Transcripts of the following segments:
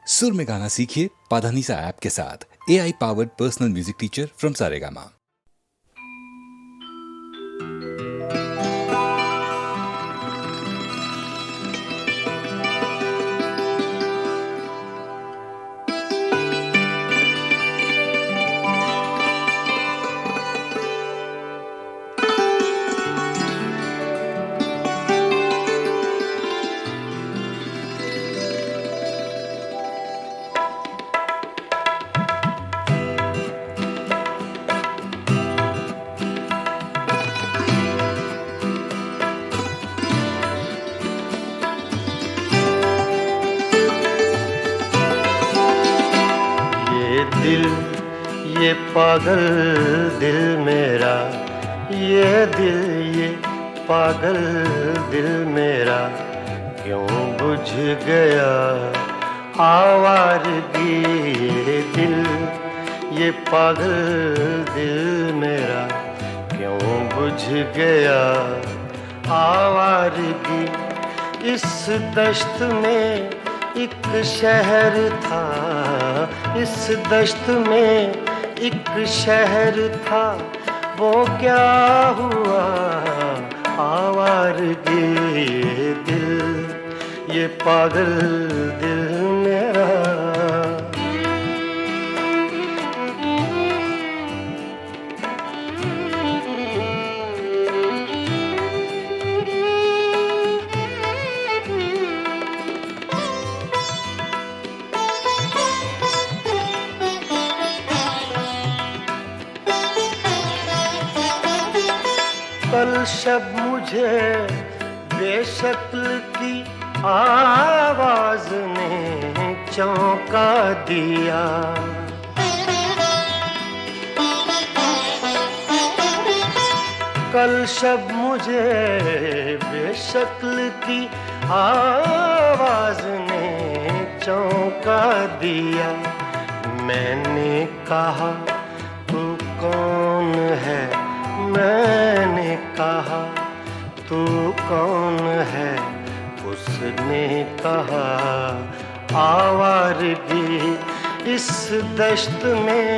सुर में गाना सीखिए पाधानीसा ऐप के साथ। AI powered personal music teacher from Saregama. ये पागल दिल मेरा, ये दिल ये पागल दिल मेरा क्यों बुझ गया आवारगी। ये दिल ये पागल दिल मेरा क्यों बुझ गया आवारगी। इस दश्त में एक शहर था, इस दश्त में एक शहर था, वो क्या हुआ आवारगी। ये दिल ये पागल दिल मेरा। कल शब मुझे बेशक्ल की आवाज ने चौंका दिया। कल शब मुझे बेशक्ल की आवाज ने चौंका दिया। मैंने कहा तू कौन है, मैंने कहा तू कौन है, उसने कहा आवारगी। इस दश्त में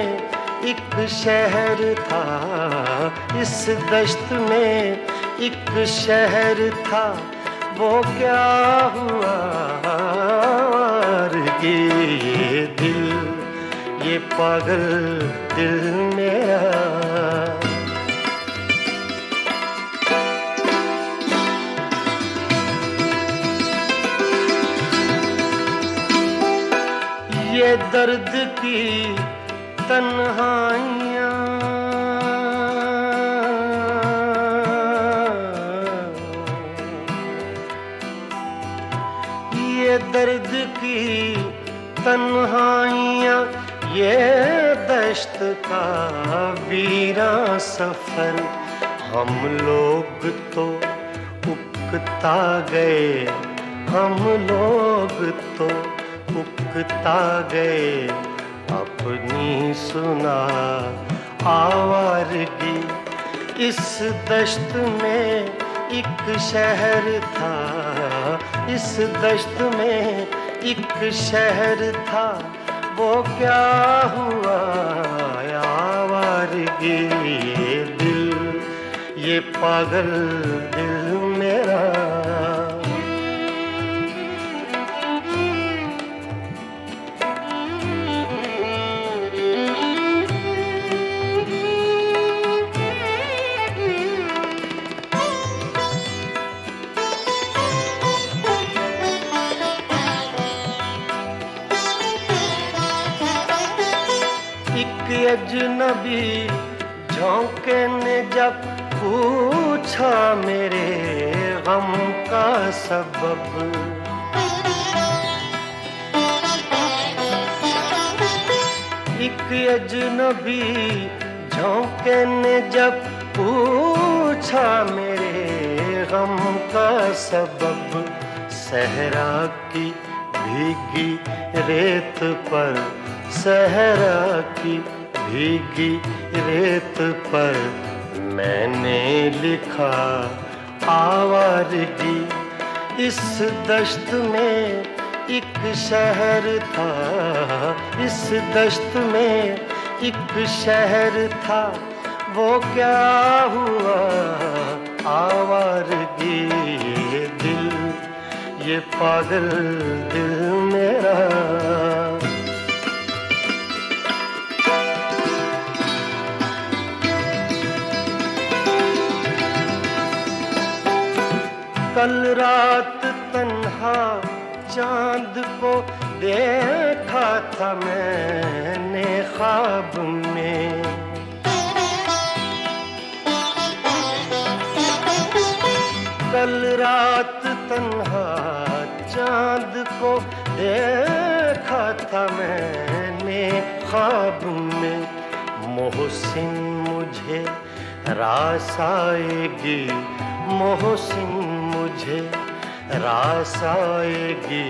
एक शहर था, इस दश्त में एक शहर था, वो क्या हुआ आवारगी। ये दिल ये पागल दिल मेरा। ये दर्द की तन्हाइयाँ, ये दर्द की तन्हाइयाँ, ये दश्त का वीरा सफर। हम लोग तो उकता गए, हम लोग तो उकता गए अपनी सुना आवारगी। इस दश्त में एक शहर था, इस दश्त में एक शहर था, वो क्या हुआ आवारगी। ये दिल ये पागल दिल मेरा। एक अजनबी झोंके ने जब पूछा मेरे गम का सबब। एक अजनबी झोंके ने जब पूछा मेरे गम का सबब। सहरा की भीगी रेत पर, सहरा की भीगी रेत पर मैंने लिखा आवारगी। इस दश्त में एक शहर था, इस दश्त में एक शहर था, वो क्या हुआ आवारगी ये दिल, ये पागल दिल मेरा। कल रात तन्हा चांद को देखा था मैंने ख्वाब में, कल रात तन्हा चांद को देखा था मैंने ख्वाब में। मोहसिन मुझे रास आएगी, मोहसिन मुझे रास आएगी,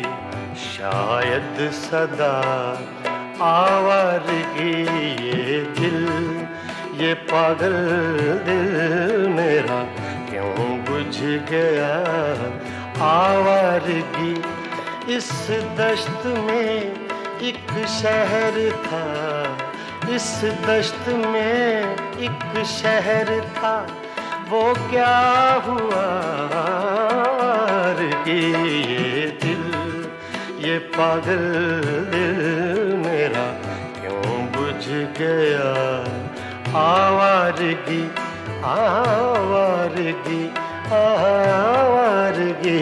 शायद सदा आवारगी ये दिल, ये पागल दिल मेरा क्यों बुझ गया आवारगी। इस दश्त में एक शहर था, इस दश्त में एक शहर था, वो क्या हुआ आवारगी ये दिल, ये पागल दिल मेरा क्यों बुझ गया आवारगी, आवारगी, आवारगी।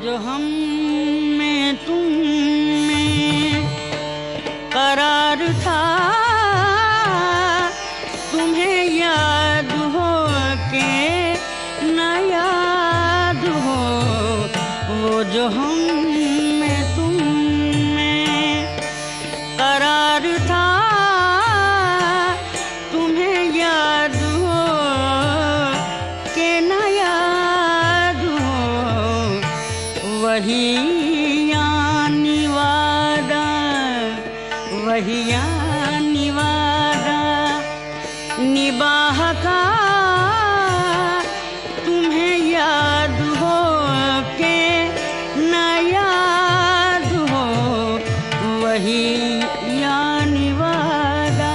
जो हम में तुम में करार था, तुम्हें याद हो के न याद हो, वो जो हम में तुम में करार था, तुम्हें याद हो के न याद हो, वही यानी वादा, वही यानी वादा निबाह का, तुम्हें याद हो के न याद हो, वही यानी वादा।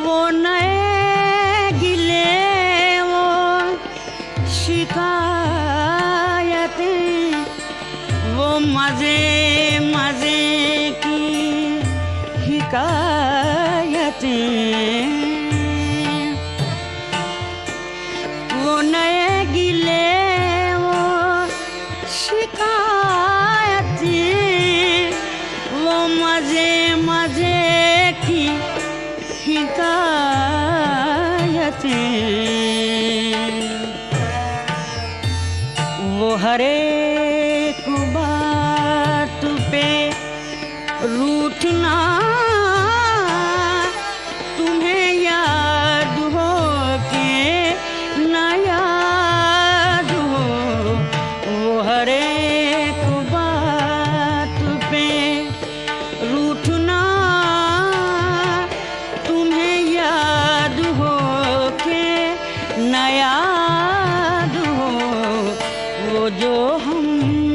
वो नए गिले, वो शिकायतें, वो मजे मजे की हिकायतें, वो नए गिले, वो शिकायतें, वो मजे मजे की हिकायतें, वो हर एक बात पे रूठना, तुम्हें याद हो के न याद हो, वो हर एक बात पे रूठना, तुम्हें याद हो के न याद हो, वो जो हम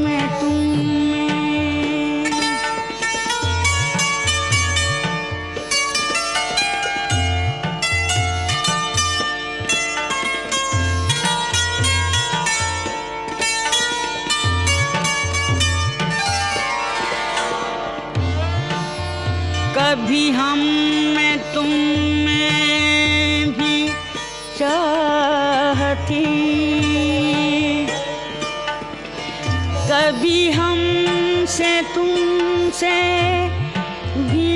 में तुम में। कभी हम में तुम में भी चाहती, कभी हमसे तुमसे भी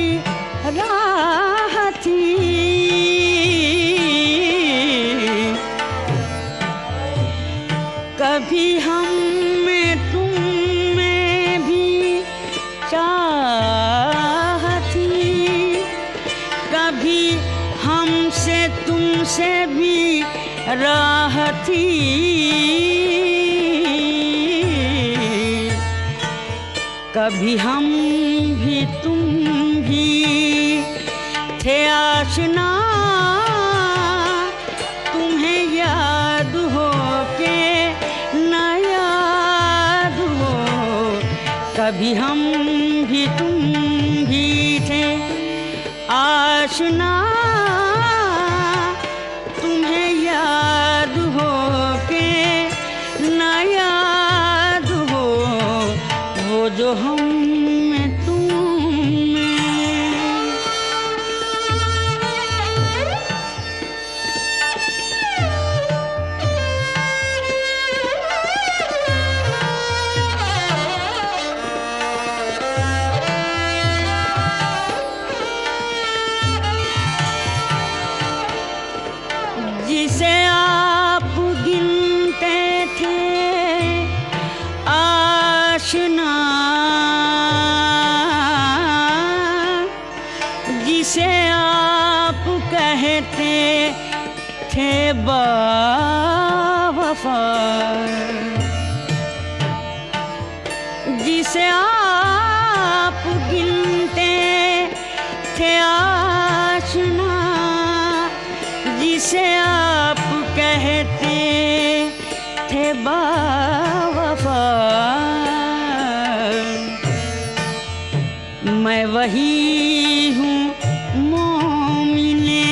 राह थी, से भी राह थी, कभी हम भी तुम भी थे आशना, तुम्हें याद हो के न याद हो, कभी हम भी तुम भी थे आशना, तुम्हें याद हो के न याद हो, वो जो हम में तुम में। जिसे आप गिनते थे आशना, जिसे आप कहते थे बावफा, जिसे आप गिनते थे आशना, जिसे आप कहते थे बावफा, मैं वही हूँ मोमिने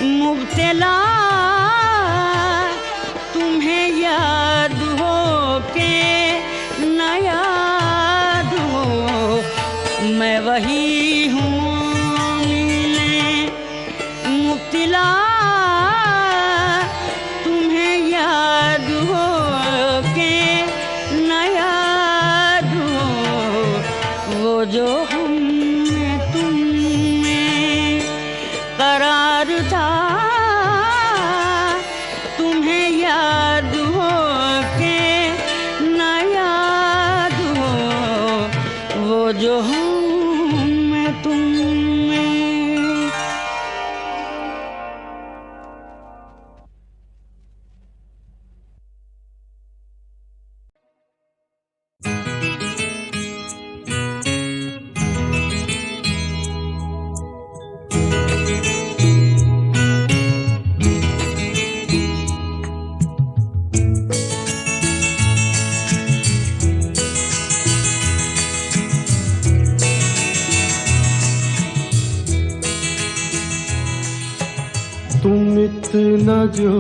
मुब्तला, तुम्हें याद हो के न याद हो, मैं वही हूँ मोमिने मुब्तला, तुम्हें याद हो के न याद हो, वो जो हम में तुम में करार था, तुम्हें याद हो के न याद हो, वो जो हम में तुम में। तुम इतना जो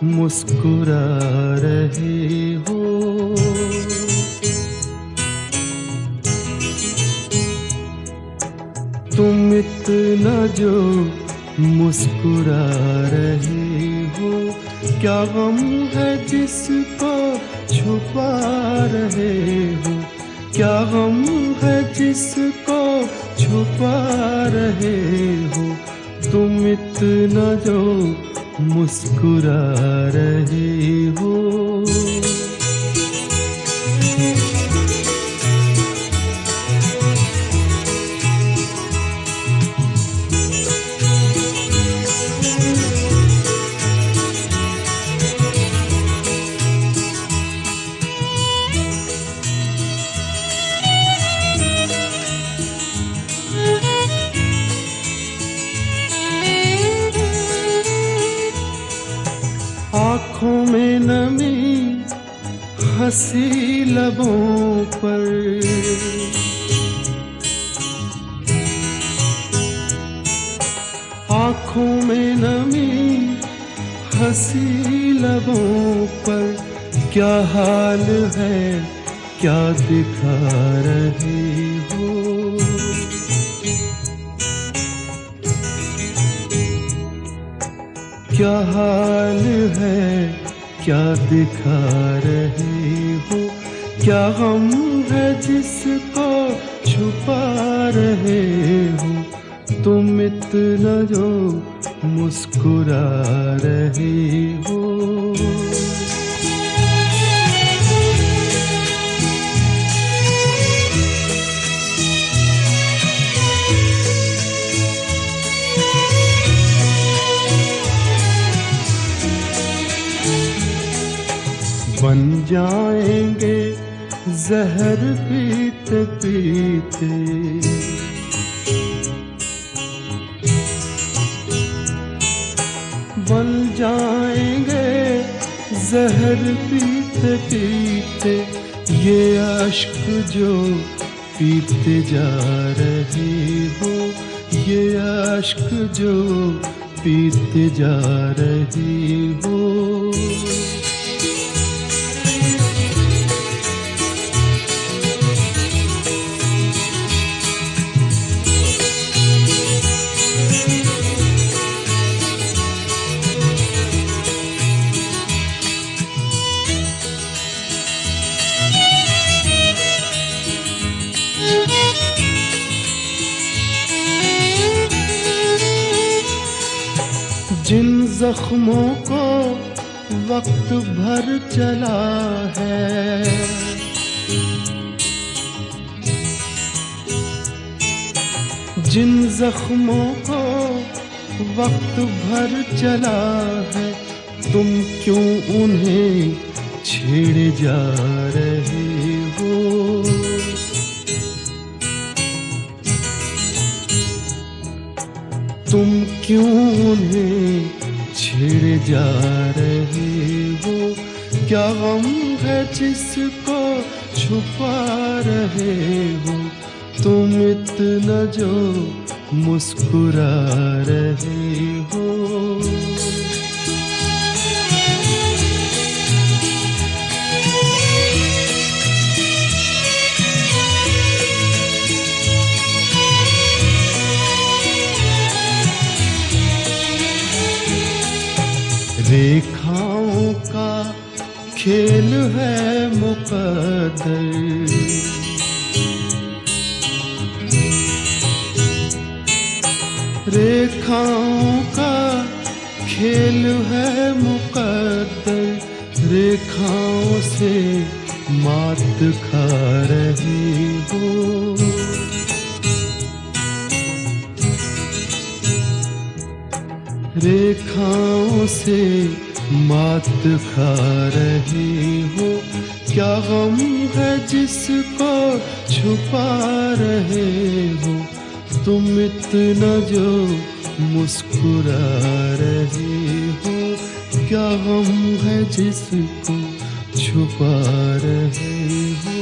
मुस्कुरा रहे हो, तुम इतना जो मुस्कुरा रहे हो, क्या गम है जिसको छुपा रहे हो, क्या गम है जिसको छुपा रहे हो, तुम इतना जो मुस्कुरा रहे हो। आँखों में नमी हंसी लबों पर, आँखों में नमी हंसी लबों पर, क्या हाल है क्या दिखा रहे हो, क्या हाल है क्या दिखा रहे हो, क्या गम है जिसको छुपा रहे हो, तुम इतना जो मुस्कुरा रहे हो। बन जाएंगे जहर पीते पीते। बन जाएंगे जहर पीते पीते, ये अश्क जो पीते जा रहे हो, ये अश्क जो पीते जा रहे हो। जिन जख्मों को वक्त भर चला है, जिन जख्मों को वक्त भर चला है, तुम क्यों उन्हें छेड़े जा रहे हो। तुम क्यों उन्हें छेड़े जा रहे हो। क्या गम है जिसको छुपा रहे हो, तुम इतना जो मुस्कुरा रहे हो। रेखाओं का खेल है मुकद्दर, रेखाओं का खेल है मुकद्दर, रेखाओं से मात खा रहे हो। रेखाओं से मात खा रहे हो। क्या गम है जिसको छुपा रहे हो, तुम इतना जो मुस्कुरा रहे हो। क्या गम है जिसको छुपा रहे हो।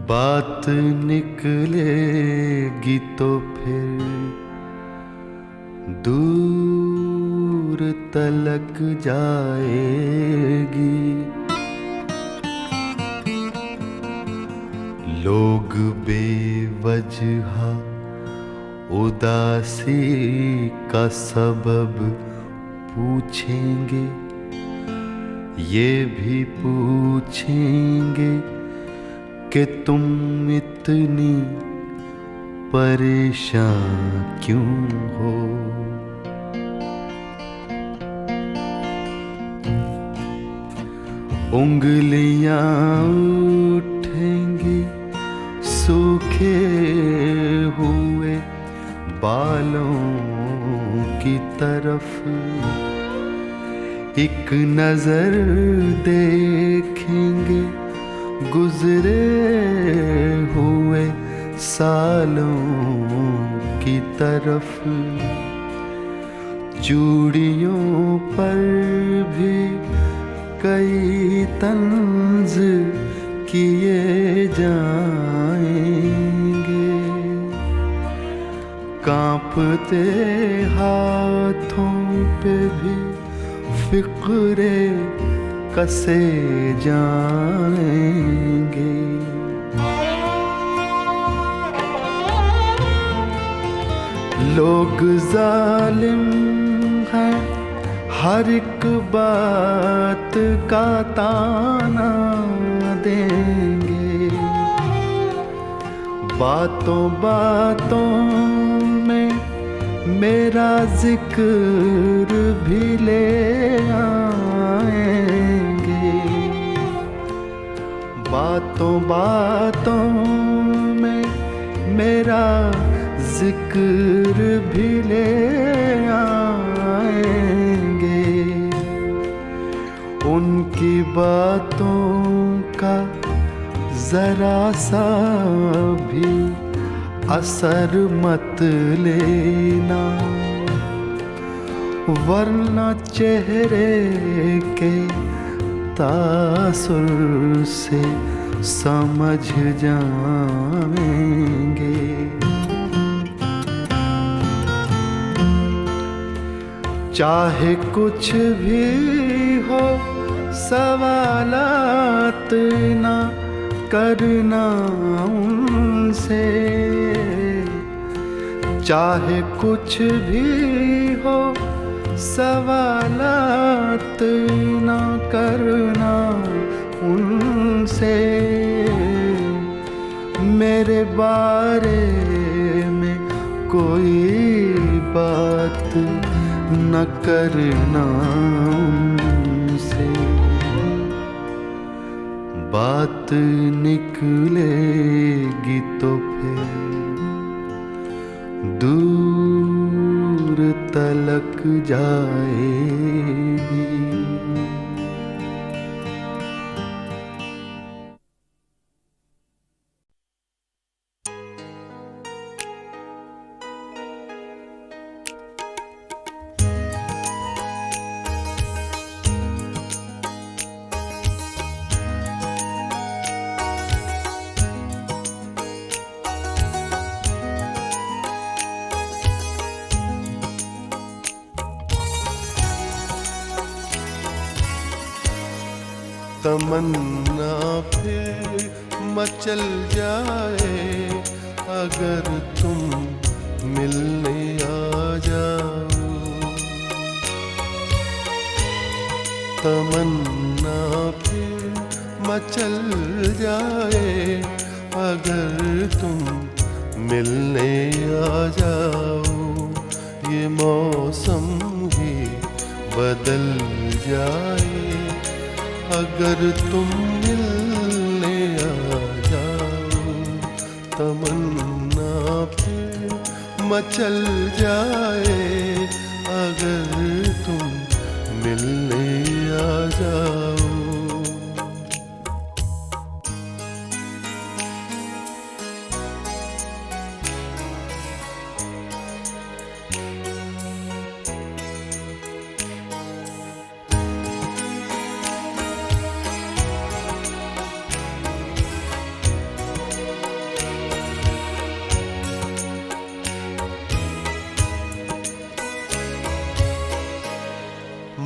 बात निकलेगी तो फिर दूर तलक जाएगी। लोग बेवजह उदासी का सबब पूछेंगे, ये भी पूछेंगे कि तुम इतनी परेशान क्यों हो। उंगलियां उठेंगी सूखे हुए बालों की तरफ, एक नजर देखेंगे गुजरे हुए सालों की तरफ। चूड़ियों पर भी कई तंज किए जाएंगे, कांपते हाथों पे भी फिक्रे कसे जाएंगे। लोग जालिम हैं, हर एक बात का ताना देंगे। बातों बातों में मेरा जिक्र भी ले आएंगे। बातों बातों में मेरा जिक्र भी ले आएंगे। उनकी बातों का जरा सा भी असर मत लेना, वरना चेहरे के तासुर से समझ जाएंगे। चाहे कुछ भी हो सवालात ना करना उनसे, चाहे कुछ भी हो सवालात ना करना उनसे। मेरे बारे में कोई बात न करना उनसे। बात निकलेगी तो फिर दूर तलक जाएगी। तमन्ना फिर मचल जाए अगर तुम मिलने आ जाओ। तमन्ना फिर मचल जाए अगर तुम मिलने आ जाओ। ये मौसम ही बदल जाए अगर तुम मिलने आ जाओ। तमन्ना फिर मचल जाए अगर तुम मिलने आ जाओ।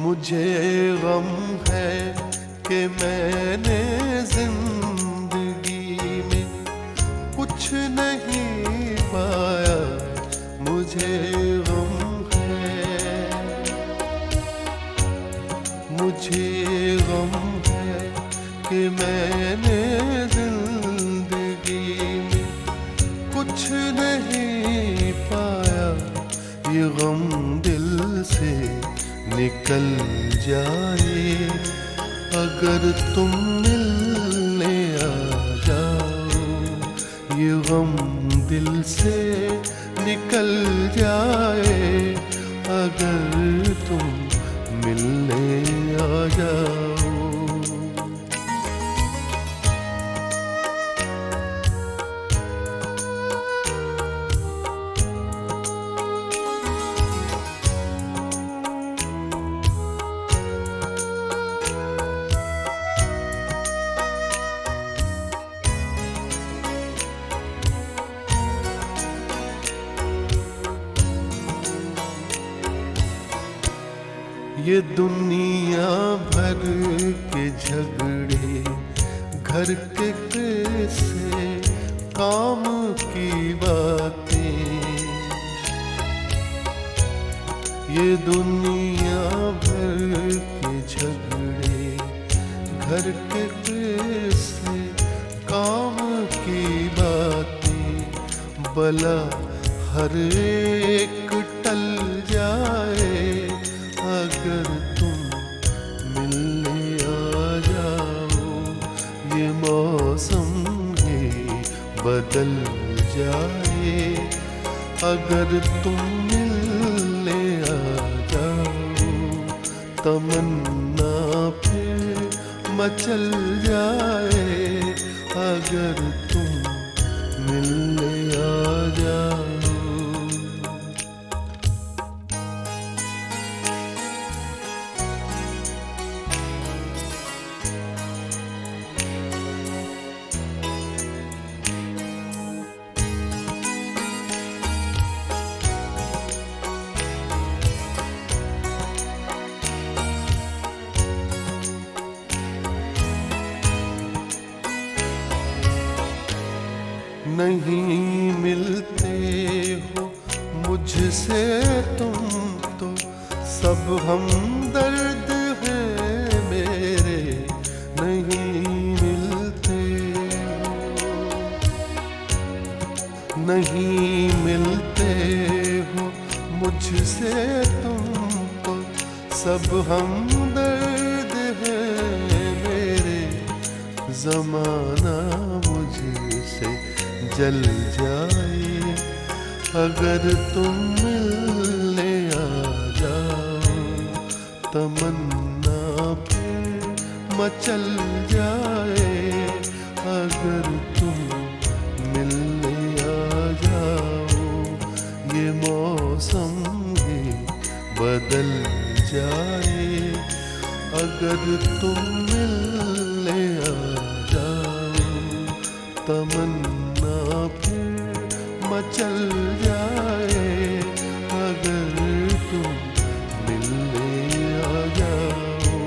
मुझे गम है कि मैंने जिंदगी में कुछ नहीं पाया। मुझे गम है, मुझे गम है कि मैंने जिंदगी में कुछ नहीं पाया। ये गम दिल से निकल जाए अगर तुम मिलने आ जाओ। ये गम दिल से निकल जाए अगर तुम मिलने आ जाओ। ये दुनिया भर के झगड़े घर के कैसे काम की बातें। ये दुनिया भर के झगड़े घर के कैसे काम की बातें। भला हर एक मचल जाए अगर तुम मिलने आ जाओ, ये मौसम ही बदल जाए अगर तुम मिलने आ जाओ, तमन्ना फिर मचल जाए अगर तुम मिलने आ जाओ। नहीं मिलते हो मुझसे तुम तो सब हम दर्द हैं मेरे, नहीं मिलते हो, नहीं मिलते हो मुझसे तुम तो सब हम दर्द हैं मेरे, ज़माना मुझसे जल जाए अगर तुम मिलने आ जाओ, तमन्ना फिर मचल जाए अगर तुम मिलने आ जाओ, ये मौसम ही बदल जाए अगर तुम मिलने आ जाओ, तमन्ना फिर मचल जाए अगर तुम मिलने आ जाओ,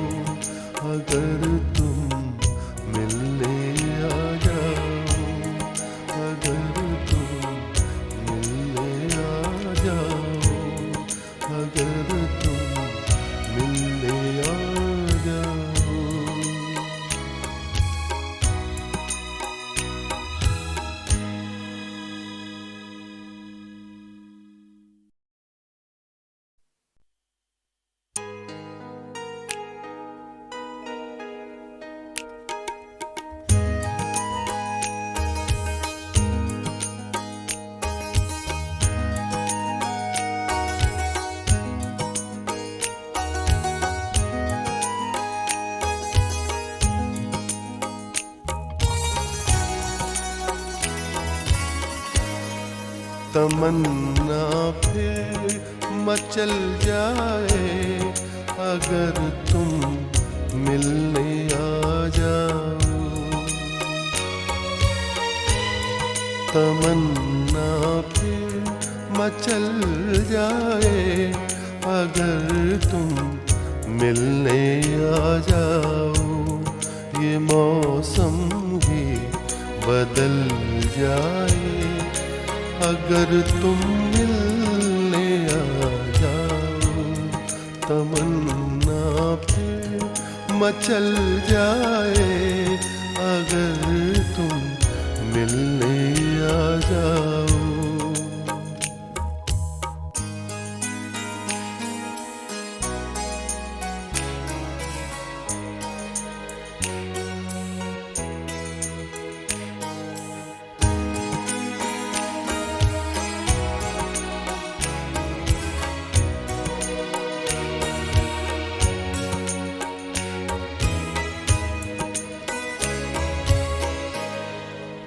अगर तुम मिलने आ जाओ, अगर तुम मिलने आ जाओ, अगर तुम मिलने आ जाओ। तमन्ना फिर मचल जाए अगर तुम मिलने आ जाओ, तमन्ना फिर मचल जाए अगर तुम मिलने आ जाओ, ये मौसम ही बदल जाए अगर तुम मिलने आ जाओ, तमन्ना फिर मचल जाए अगर तुम मिलने आ जाओ।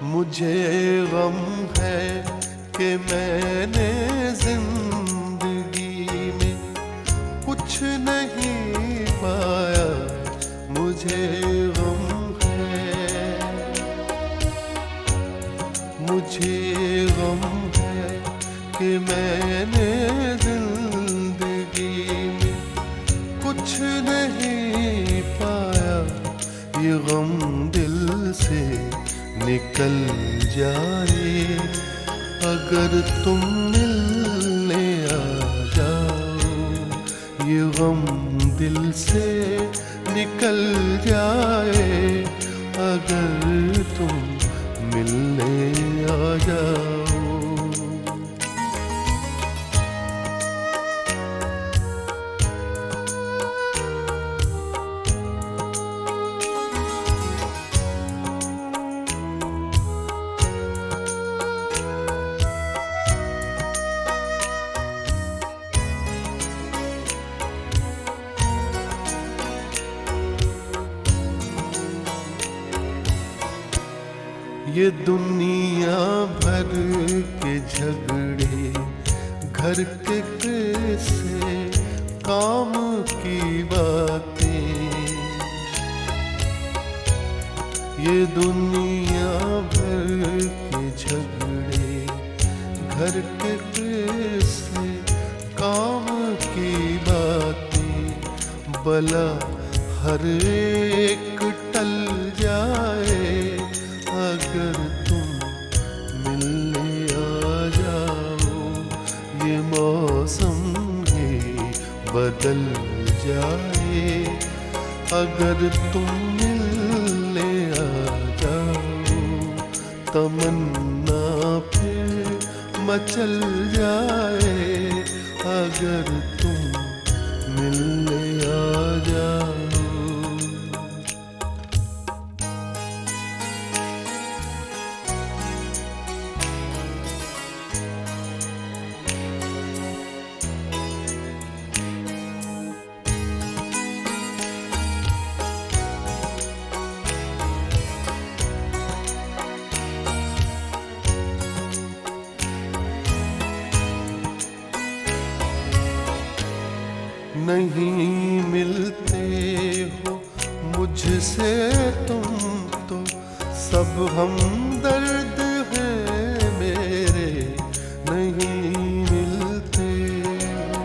मुझे गम है कि मैंने जिंदगी में कुछ नहीं पाया, मुझे गम है, मुझे गम है कि मैंने जिंदगी में कुछ नहीं पाया, ये गम दिल से निकल जाए अगर तुम मिलने आ जाओ, ये गम दिल से निकल जाए अगर तुम मिलने आ जाओ। ये दुनिया भर के झगड़े घर के कैसे काम की बातें, ये दुनिया भर के झगड़े घर के कैसे काम की बातें, भला हर एक टल जाए अगर तुम मिलने आ जाओ, ये मौसम ही बदल जाए अगर तुम मिलने आ जाओ, तमन्ना फिर मचल जाए अगर तुम मिलने आ जाओ। नहीं मिलते हो मुझसे तुम तो सब हमदर्द हैं मेरे, नहीं मिलते हो,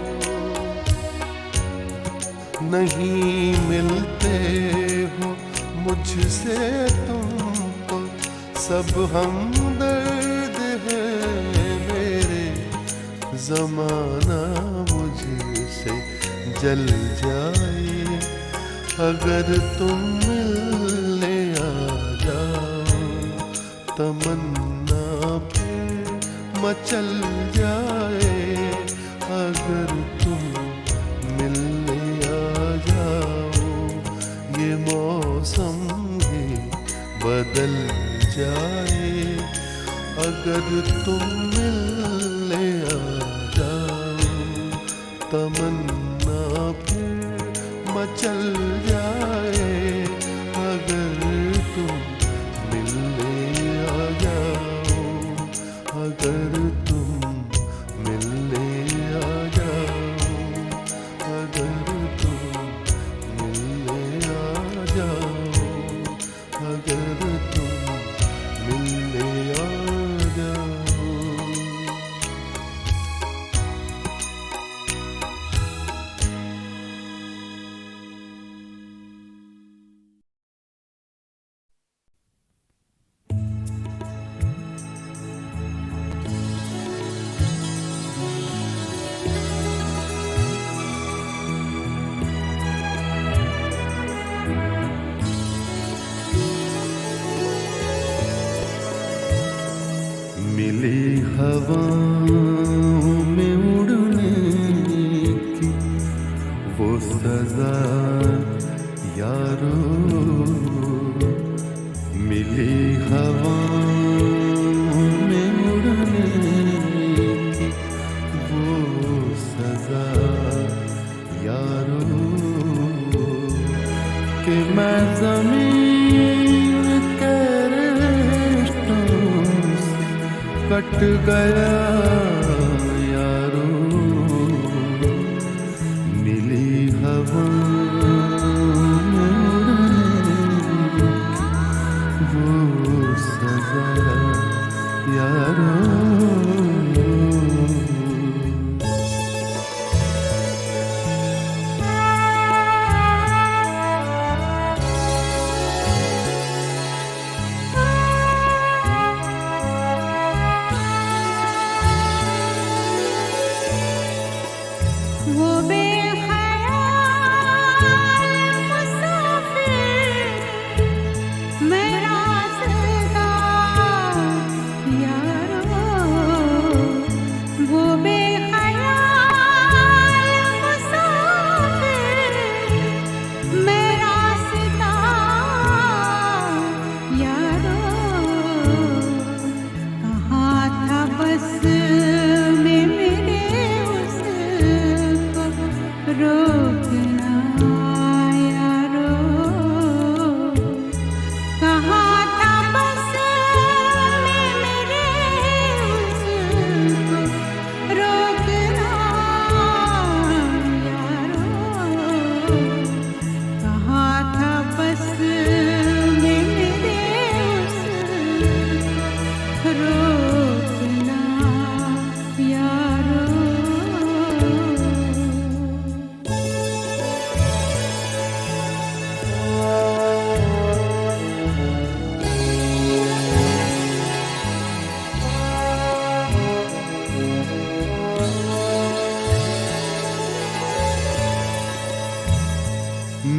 नहीं मिलते हो मुझसे तुम तो सब हमदर्द हैं मेरे, ज़माना मुझसे जल जाए अगर तुम मिलने आ जाओ, तमन्ना फिर मचल जाए अगर तुम मिलने आ जाओ, ये मौसम ही बदल जाए अगर तुम मिलने आ जाओ, तमन्ना फिर मचल जाए अगर तुम मिलने आ जाओ, अगर तुम मिलने आ जाओ, अगर तुम मिलने आ जाओ, अगर तुम मिलने आ जाओ। मिली हवाओं में उड़ने की वो सजा यारो, मिली हवाओं में उड़ने की वो सजा यारो, कि मैं ज़मीन के रिश्तों से कट गया यारो, नीली हवा में उड़ने की वो सजा यारो।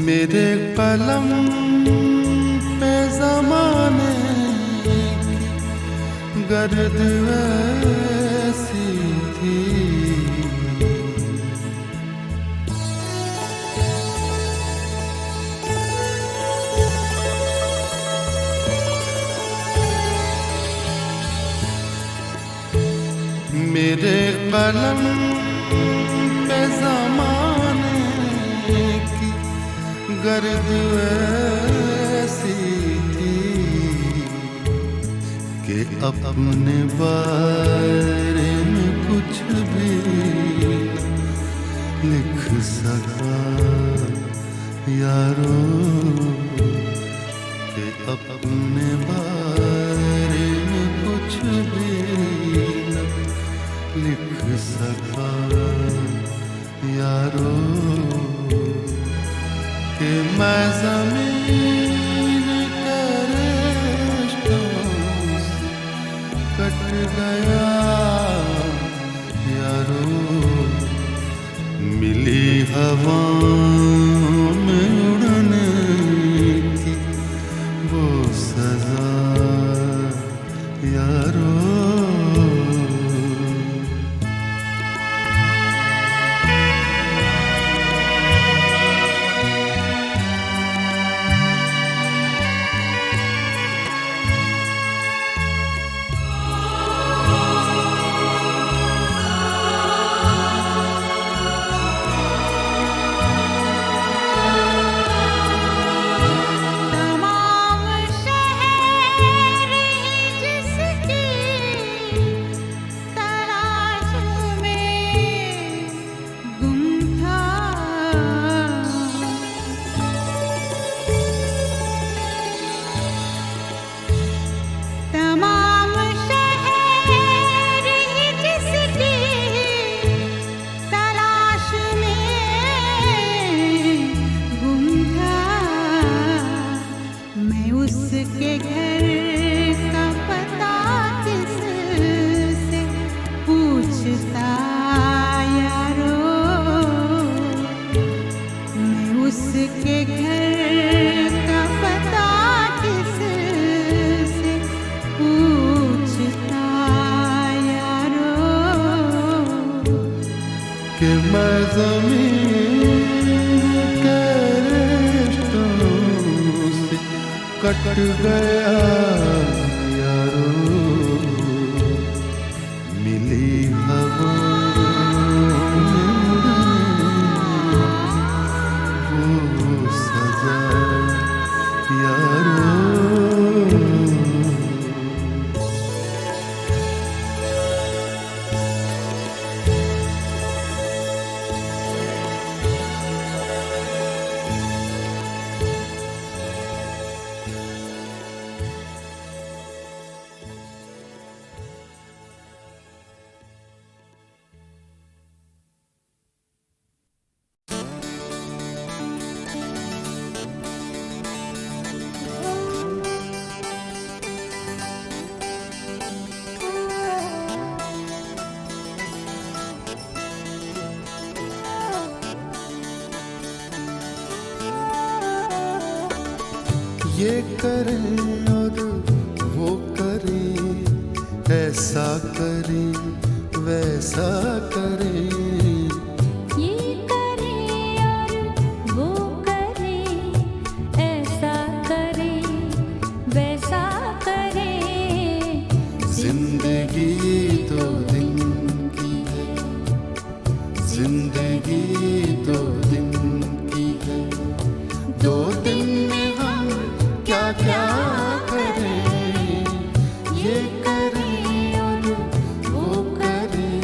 मेरे कलम पे ज़माने की गर्द ऐसी थी, मेरे कलम पे ज़माने की गर्द ऐसी थी कि अपने बारे में कुछ भी लिख सका यारो, कि अपने बारे में कुछ भी लिख सका यारो, कि मैं ज़मीन के रिश्तों से कट गया यारो, मिली हवाओं में उड़ने की वो सजा यारो। कि मैं ज़मीन के रिश्तों से कट गया यारो, मिली हवाओं में वो सजा यारो। ये करें और वो करें, ऐसा करें वैसा करें, ये करें और वो करें, ऐसा करें वैसा करें, जिंदगी दो दिन की है, जिंदगी दो दिन की है, 2 दिन में हम क्या क्या करें, ये करें और वो करें,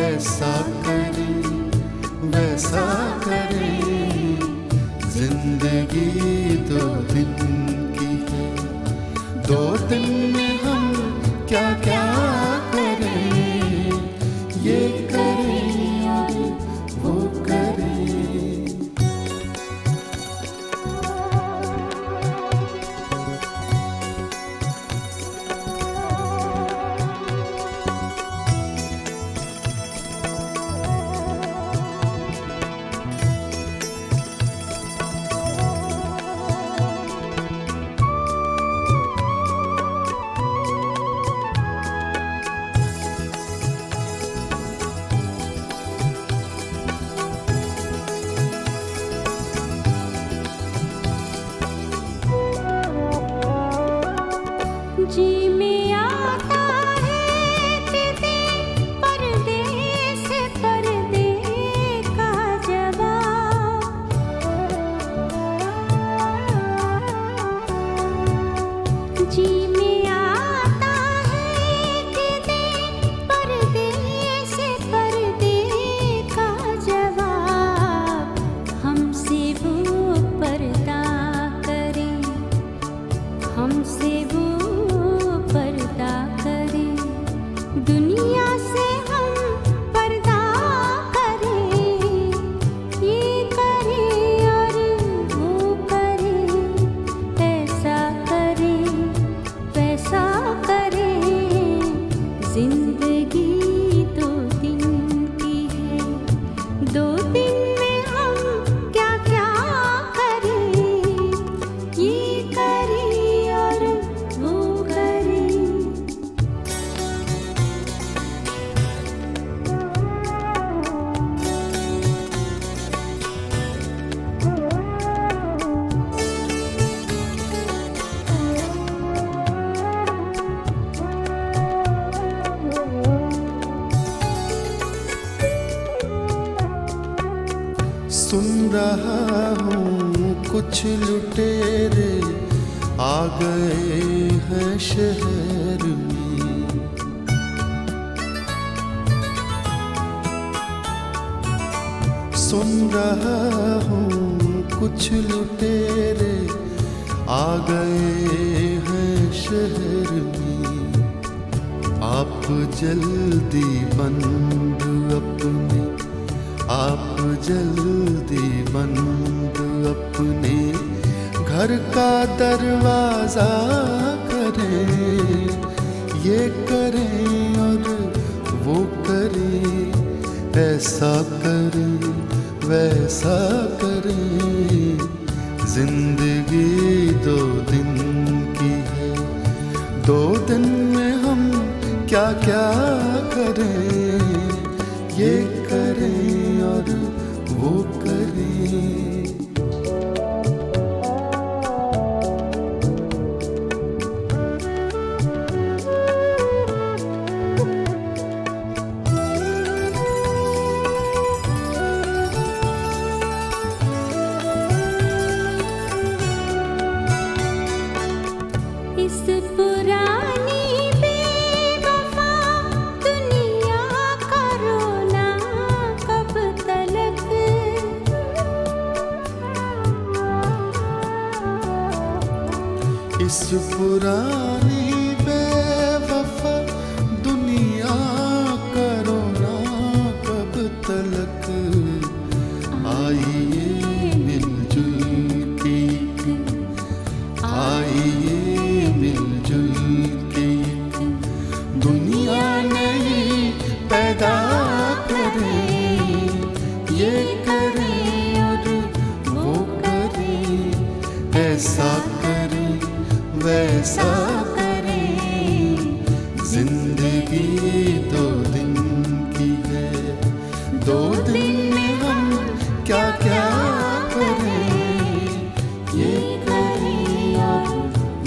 ऐसा करें वैसा करें, जिंदगी 2 दिन की है, 2 दिन में हम क्या क्या करें, ये करें और वो करें। सुन रहा हूँ कुछ लुटेरे आ गए हैं शहर में। सुन रहा हूँ कुछ लुटेरे आ गए हैं शहर में। आप जल्दी बंद अपने, आप जल्दी बंद अपने घर का दरवाजा करें। ये करें और वो करें, ऐसा करें वैसा करें। जिंदगी 2 दिन की है, 2 दिन में हम क्या क्या करें। ये करें और वो करें। इस पुरानी बेवफा दुनिया का रोना कब तलक। इस पुरानी बेवफा दुनिया का रोना कब तलक। आइए मिलजुल के, आइए मिलजुल के दुनिया नई पैदा करें। ये करें और वो करें, ऐसा करें वैसा करें। जिंदगी 2 दिन की है, 2 दिन में हम क्या क्या करें। ये करें और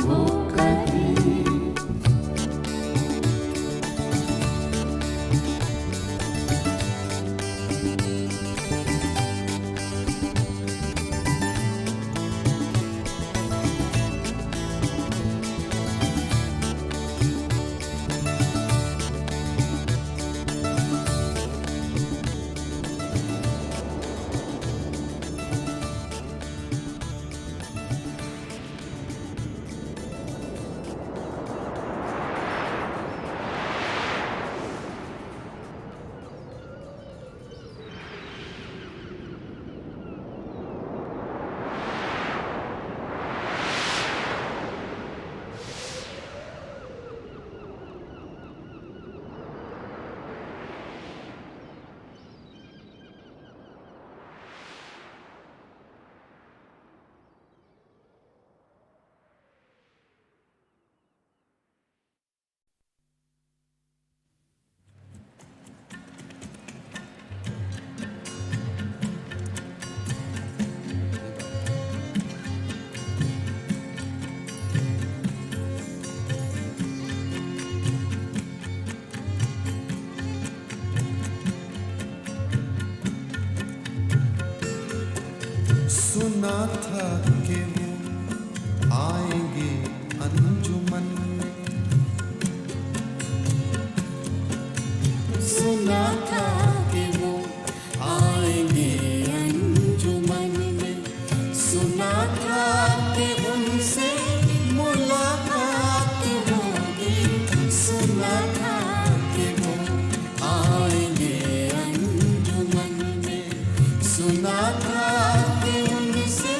वो करें। सुना था कि वो आएंगे अंजुमन में। सुना था कि वो आएंगे अंजुमन में। सुना था कि उनसे मुलाकात होगी। सुना था कि वो आएंगे अंजुमन में। सुना था कि उनसे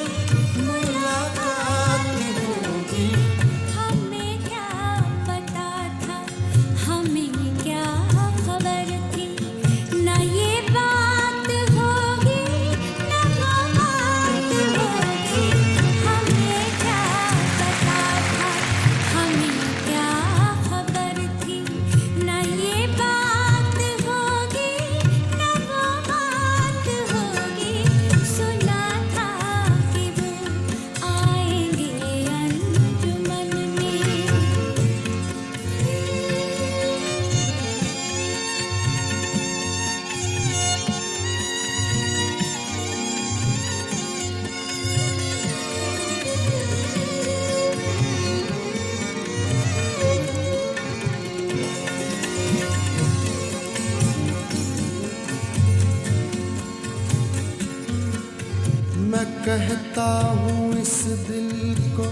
मैं कहता हूँ इस दिल को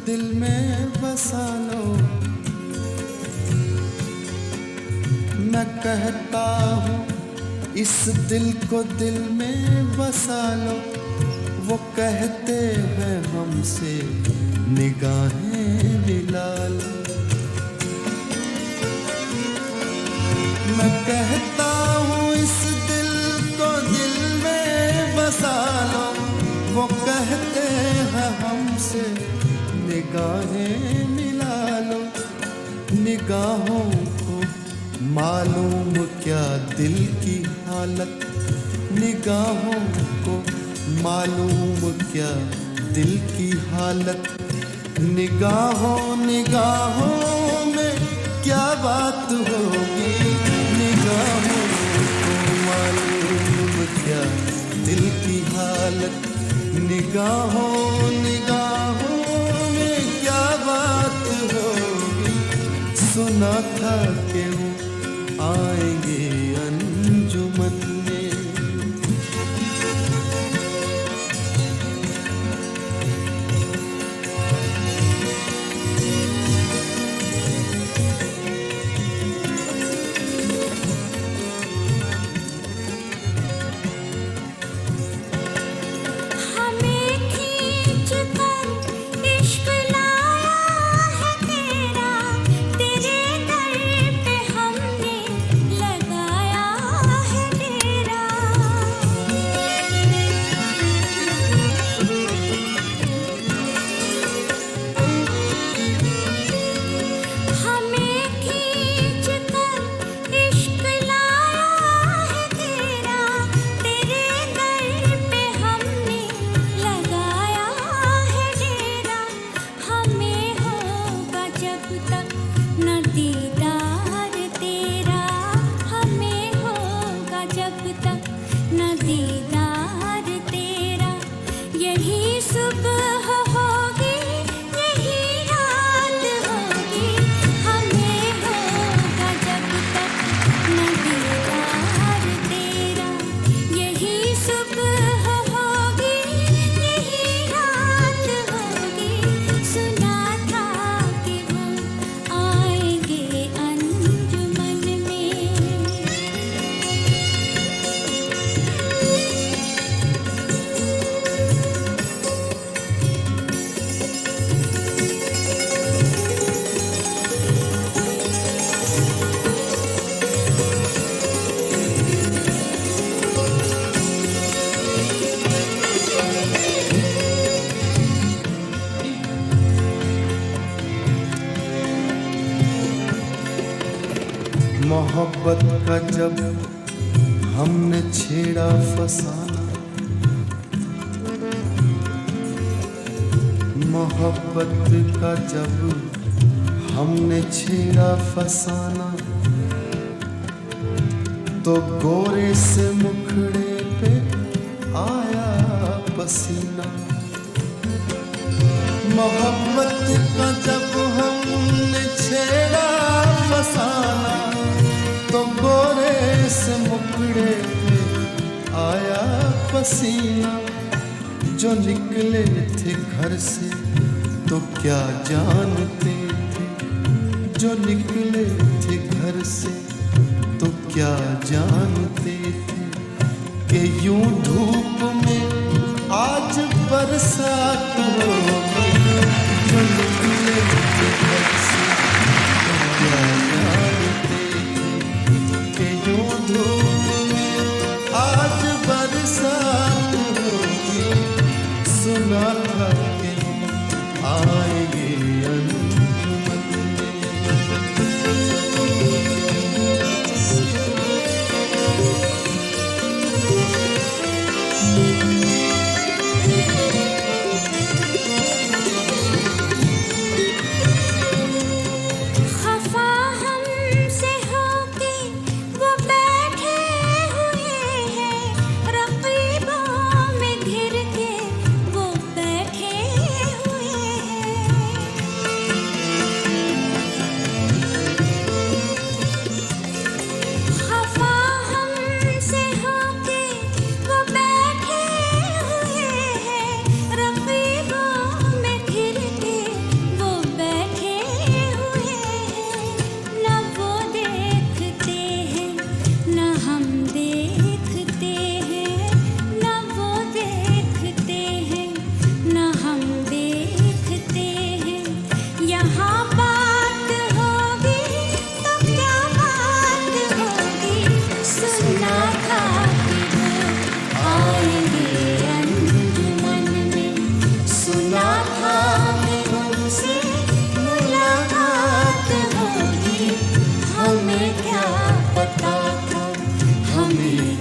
दिल में बसा लो, मैं कहता हूँ इस दिल को दिल में बसा लो। वो कहते हैं हमसे निगाहें मिला लो। मैं कहता हूँ इस दिल को दिल में बसा लो। वो कहते हैं हमसे निगाहें मिला लो। निगाहों को मालूम क्या दिल की हालत, निगाहों को मालूम क्या दिल की हालत। निगाहों निगाहों में क्या बात होगी, निगाहों को मालूम क्या दिल की हालत। निगाहों निगाहों में क्या बात होगी। सुना था कि वो आएंगे अंजुमन में। मोहब्बत का जब हमने छेड़ा फसाना, मोहब्बत का जब हमने छेड़ा फसाना, तो गोरे से मुखड़े पे आया पसीना। मोहब्बत का जब हमने छेड़ा फसाना, तो गोरे से मुखड़े पे आया पसीना। जो निकले थे घर से तो क्या जानते थे, जो निकले थे घर से तो क्या जानते थे कि यूं धूप में आज बरसात होगी। जो निकले थे घर से तो क्या जानते थे कि यूं धूप में आज बरसात होगी। सुना था कि आएंगे अंजुमन में।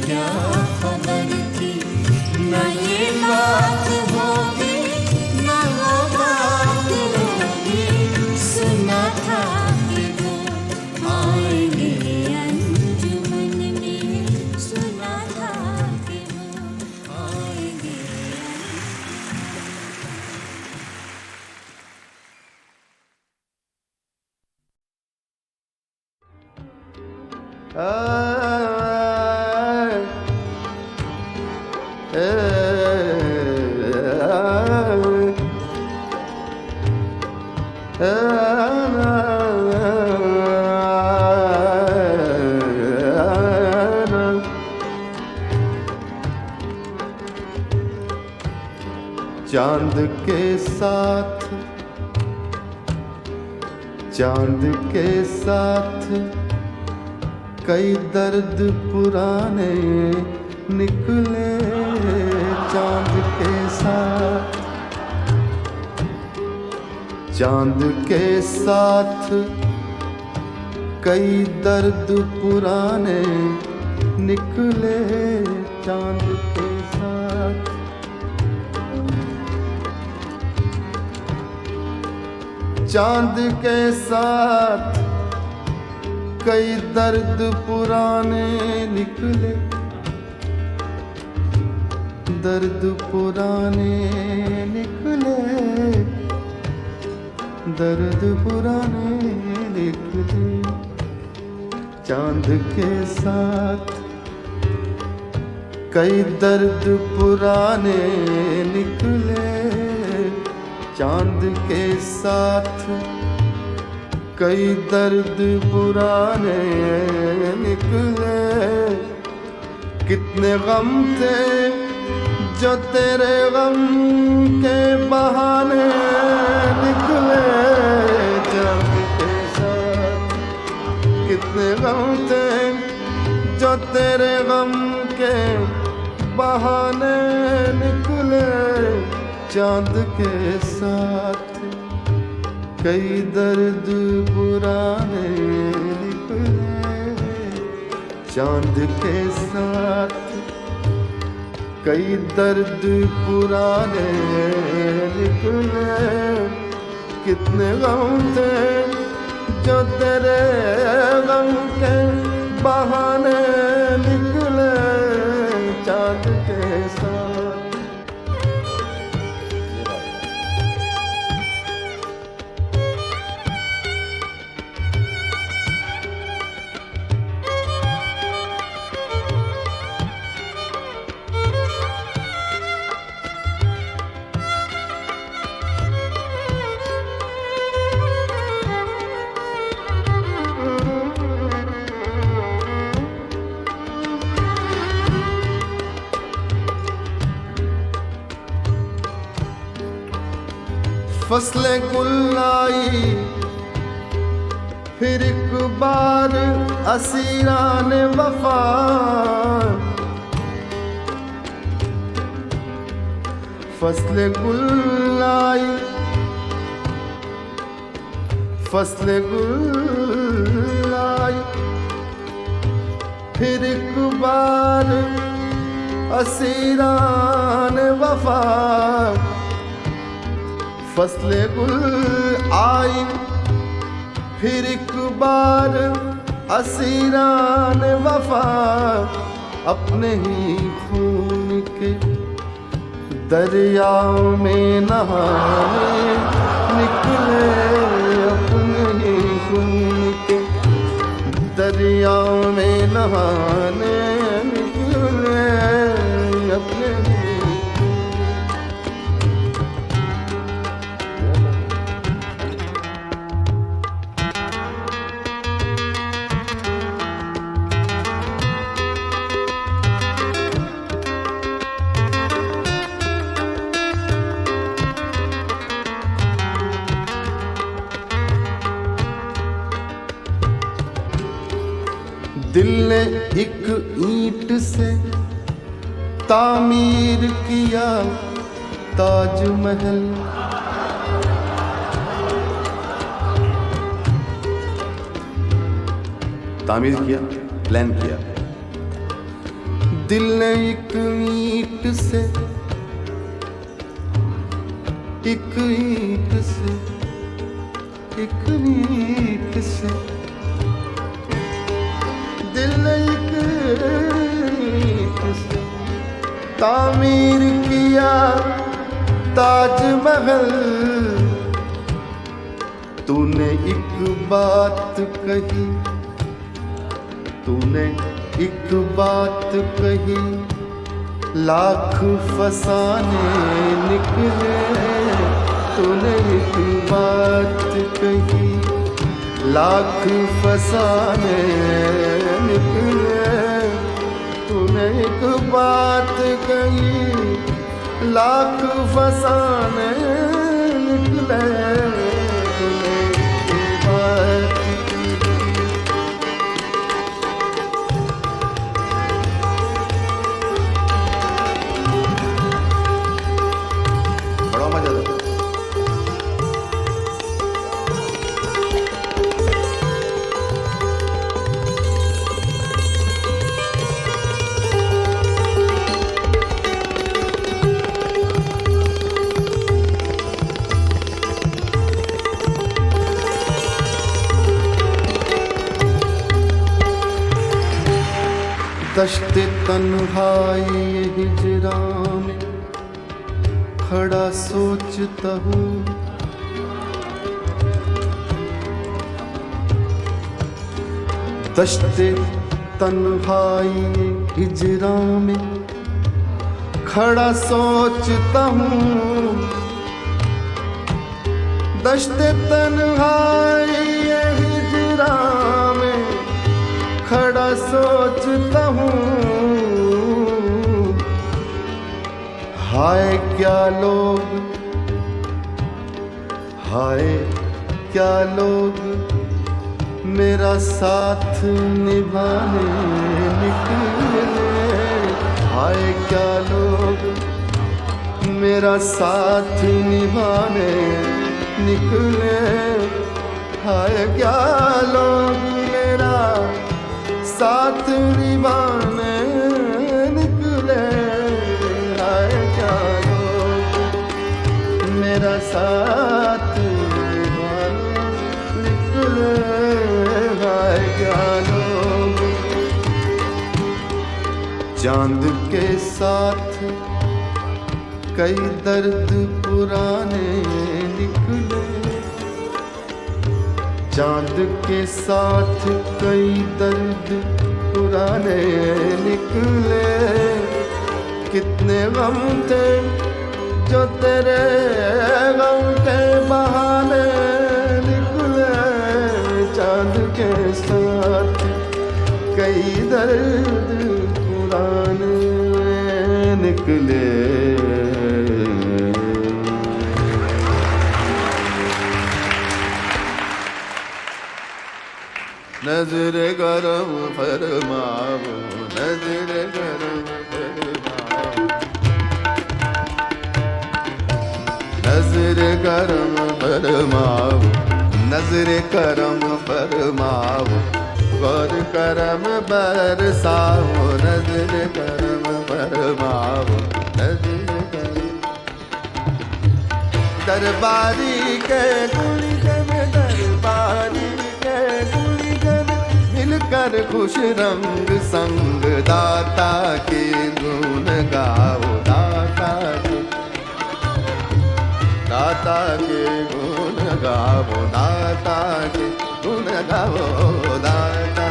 क्या खबर थी, न ये बात होगी न वो बात होगी, सुना था कि वो आएंगे अंजुमन में, सुना था कि वो आएंगे। चांद के साथ, चांद के साथ कई दर्द पुराने निकले। चांद के साथ, चांद के साथ कई दर्द पुराने निकले। चांद के साथ चांद के साथ कई दर्द पुराने निकले। दर्द पुराने निकले, दर्द पुराने निकले। चांद के साथ कई दर्द पुराने निकले। चांद के साथ कई दर्द पुराने निकले। कितने गम थे जो तेरे गम के बहाने निकले। चांद के साथ कितने गम थे जो तेरे गम के बहाने निकले। चांद के साथ कई दर्द पुराने निकले। चांद के साथ कई दर्द पुराने निकले। कितने गम थे जो तेरे गम के बहाने निकले। चांद के साथ फसलें गुल आई फिर एक बार असीरान वफा। फसलें गुल आई, फसलें गुल आई फिर एक बार असीरान वफा। फसले गुल आई फिर एक बार असीरान वफा। अपने ही खून के दरिया में नहाने निकले। अपने ही खून के दरिया में नहाने निकले। अपने दिल ने एक ईंट से तामीर किया ताजमहल। तामीर किया, प्लान किया। दिल ने एक ईंट से, एक ईंट से, एक ईंट से, दिल ने एक ईंट से तामीर किया ताजमहल। तूने एक बात कही, तूने एक बात कही, लाख फसाने निकले। तूने एक बात कही, लाख फसाने निकले। तूने एक बात कही, लाख फसाने निकले। तूने एक बात बड़ा मजा आता। दश्ते तन्हाई हिजरा में खड़ा सोचता हूँ, दश्ते तन्हाई हिजरा में खड़ा सोचता हूँ। दश्ते तन्हाई हिजरा में खड़ा सोचता हूँ। हाय क्या लोग, हाय क्या लोग मेरा साथ निभाने निकले। हाय क्या लोग मेरा साथ निभाने निकले। हाय क्या लोग मेरा साथ निभाने निकले। हाय क्या लोग मेरा साथ निभाने निकले। हाय क्या लोग चांद के साथ कई दर्द पुराने निकले। चांद के साथ कई दर्द पुराने निकले। कितने गम थे जो तेरे गम के बहाने निकले। चांद के साथ कई दर्द पुराने निकले। नजर गरम फरमाओ, नजर गरम फरमाओ, नजर गरम फरमाओ, नजर करम फरमाओ, गौर करम बरसाओ। नजर करम फरमाओ, नजर करम दरबारी के गुलिगन, दरबारी के गुलिगन मिलकर खुश रंग संग दाता के गुण गाओ। दाता के गुण गाओ, दाता के गुण गाओ, दाता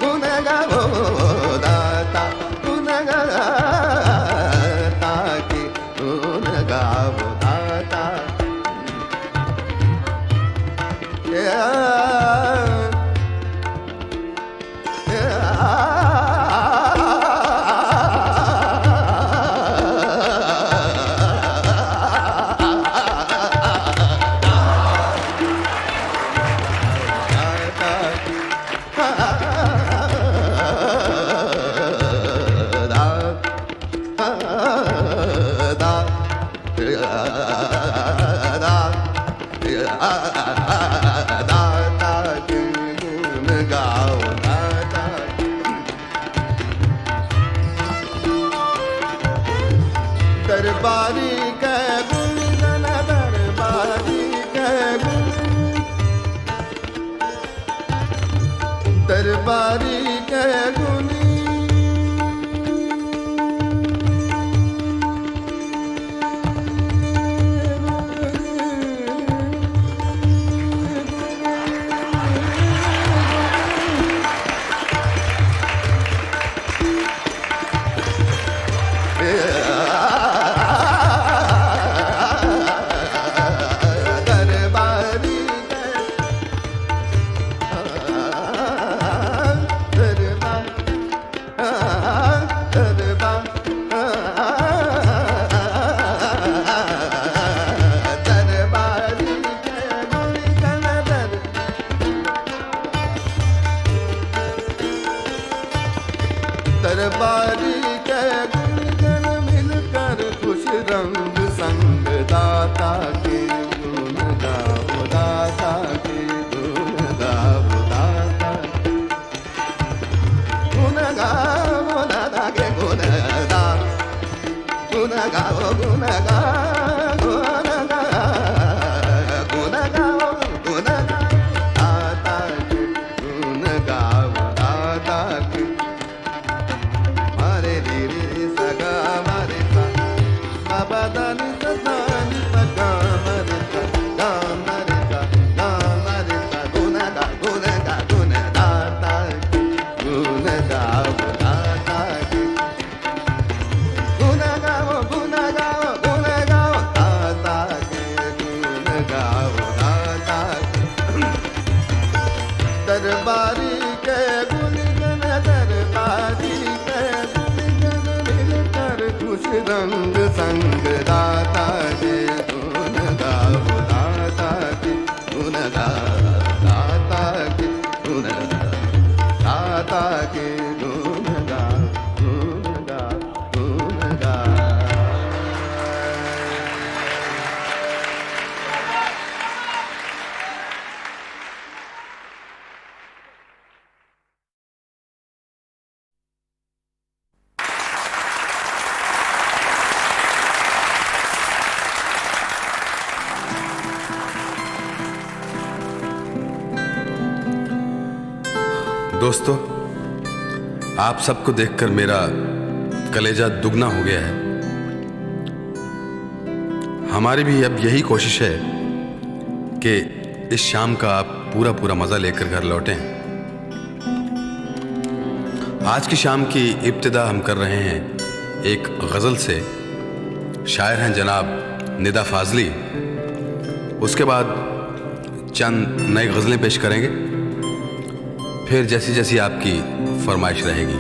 गुण गाओ, दाता गुण दाता के गुण गाओ, दाता दरबारी के गुण गन दरबारी के गुण दरबारी के गुण दरबारी के गुण गण मिलकर खुश रंग संग दाता के गुण गाओ दाता के गुण गाओ दाता गुण गाओ दाता के गुण गाओ गुण गाओ गुण गाओ गुण गाओ दाता के गुण गाओ दाता के मारे रे सगा मारे सा बाबा दानी सदानी पगा मारे सा गा मारे सा गुण गा दाता के गुण गाओ दाता के गुण गाओ दाता के गुण गाओ दाता के दरबारी के गुण गण दरबारी के खुश रंग संग दाता के गुण गाओ दाता के गुण गाओ दाता के गुण दाता के गुण गाओ गुण गाओ गुण गाओ। दोस्तों, आप सबको देखकर मेरा कलेजा दुगना हो गया है। हमारी भी अब यही कोशिश है कि इस शाम का आप पूरा पूरा मज़ा लेकर घर लौटें। आज की शाम की इब्तिदा हम कर रहे हैं एक गज़ल से। शायर हैं जनाब निदा फाजली। उसके बाद चंद नई गज़लें पेश करेंगे, फिर जैसी जैसी आपकी फरमाइश रहेगी।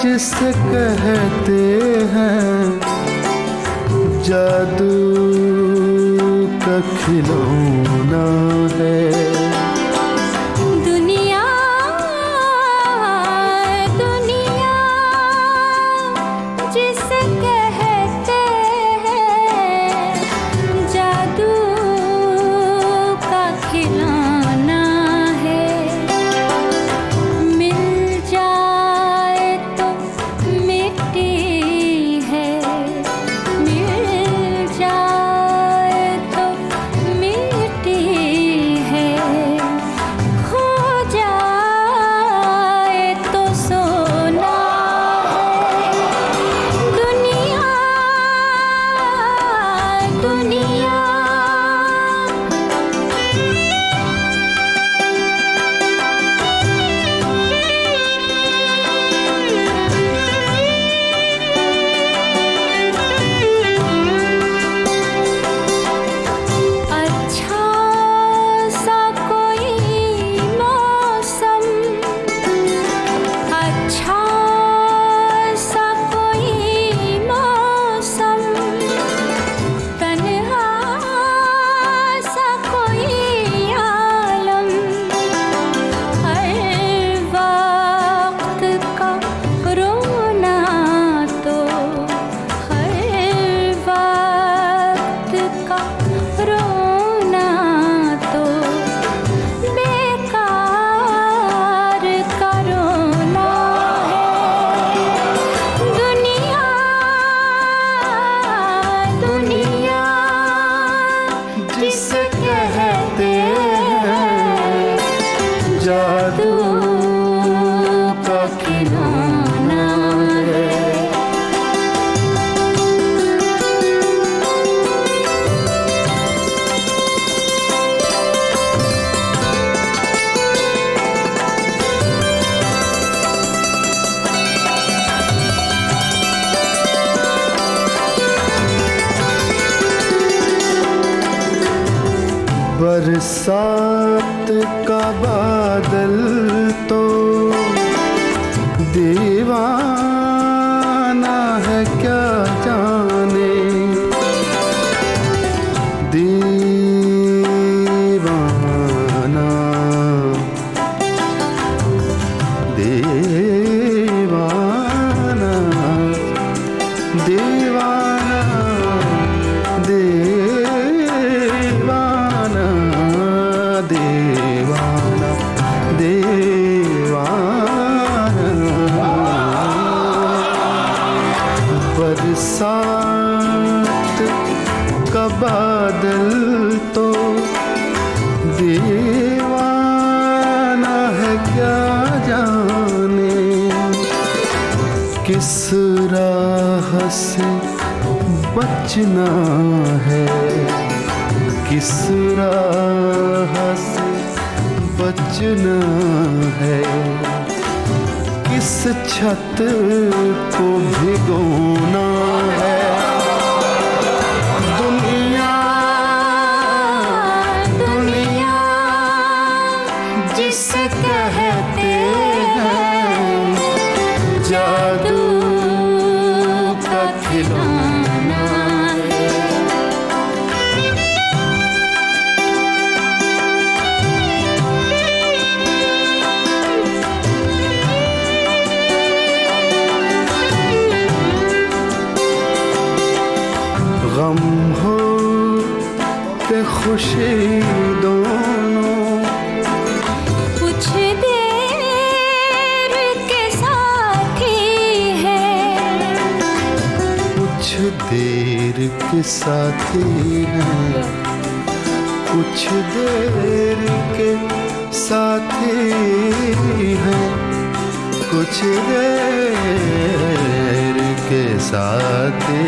जिसे कहते हैं जादू का खिलौना है। दुनिया दुनिया जिसे कहते हैं जादू का खिलौना है। मिल जाए तो मिट्टी है, मिल जाए तो मिट्टी है। बरसात का बादल तो दीवाना है क्या जाने, दीवाना दीवाना दीवाना दीवाना दीवाना दीवाना। बरसात का बादल तो दीवाना है क्या जाने, किस राह से बचना है, किस राह से बचना है, किस छत को भिगोना है। दुनिया दुनिया जिसे कहते हैं जादू का खिलौना है। गम हो के खुशी दोनों कुछ देर के साथी है, कुछ देर के साथी हैं, कुछ देर के साथी हैं, कुछ देर के साथी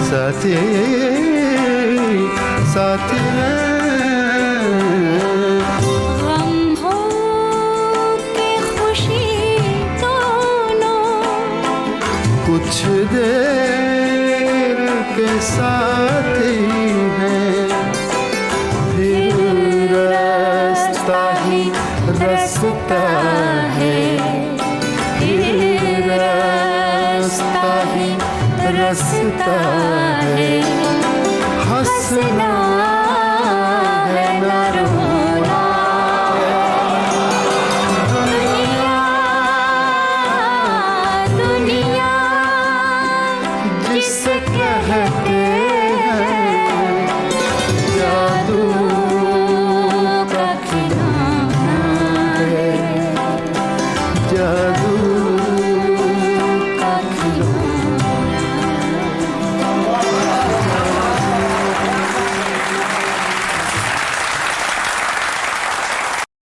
साथी साथी हैं। गम हो के खुशी दोनों कुछ देर के साथी हैं, फिर रास्ता ही रास्ता है, फिर रास्ता ही रास्ता है। हंसना